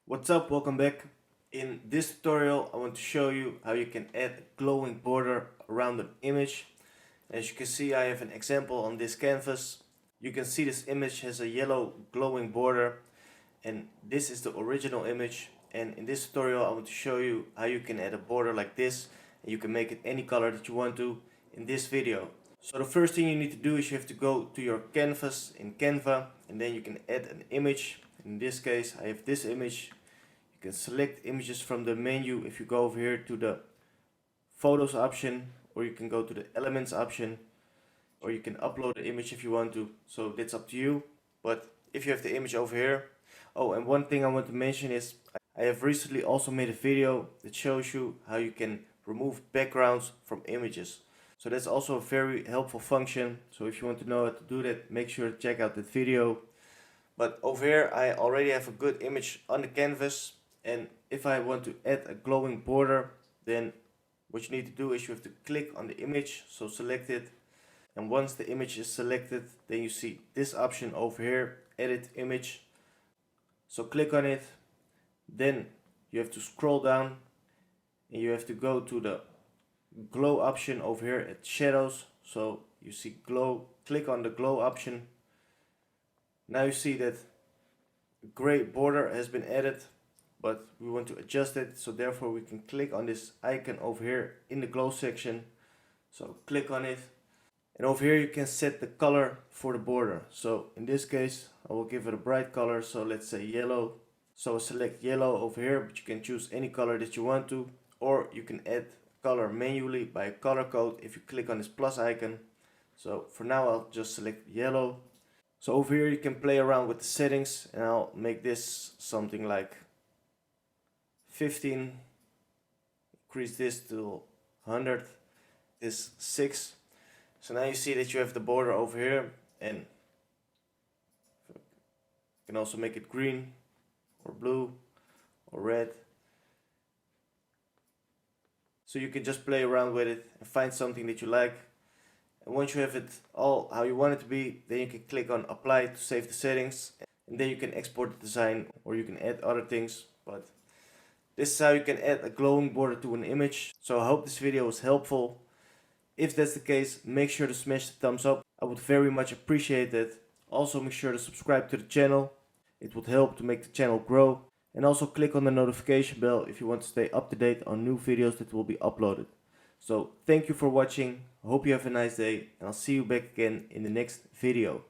What's up, welcome back. In this tutorial I want to show you how you can add a glowing border around an image. As you can see, I have an example on this canvas. You can see this image has a yellow glowing border, and this is the original image. And in this tutorial I want to show you how you can add a border like this, and you can make it any color that you want to in this video. So the first thing you need to do is you have to go to your canvas in Canva, and then you can add an image. In this case I have this image. You can select images from the menu if you go over here to the photos option, or you can go to the elements option, or you can upload the image if you want to, so that's up to you. But if you have the image over here. Oh, and one thing I want to mention is I have recently also made a video that shows you how you can remove backgrounds from images. So that's also a very helpful function. So if you want to know how to do that, make sure to check out that video. But over here I already have a good image on the canvas, and if I want to add a glowing border, then what you need to do is you have to click on the image, so select it, and once the image is selected, then you see this option over here, edit image. So click on it, then you have to scroll down and you have to go to the glow option over here at shadows. So you see glow, click on the glow option. Now you see that a gray border has been added, but we want to adjust it, so therefore we can click on this icon over here in the glow section. So click on it, and over here you can set the color for the border. So in this case I will give it a bright color, so let's say yellow. So select yellow over here, but you can choose any color that you want to, or you can add color manually by a color code if you click on this plus icon. So for now I'll just select yellow. So over here you can play around with the settings, and I'll make this something like 15, increase this to 100, this 6. So now you see that you have the border over here, and you can also make it green or blue or red. So you can just play around with it and find something that you like. And once you have it all how you want it to be, then you can click on apply to save the settings, and then you can export the design, or you can add other things. But this is how you can add a glowing border to an image. So I hope this video was helpful. If that's the case, make sure to smash the thumbs up. I would very much appreciate it. Also make sure to subscribe to the channel. It would help to make the channel grow. And also click on the notification bell if you want to stay up to date on new videos that will be uploaded. So thank you for watching. I hope you have a nice day, and I'll see you back again in the next video.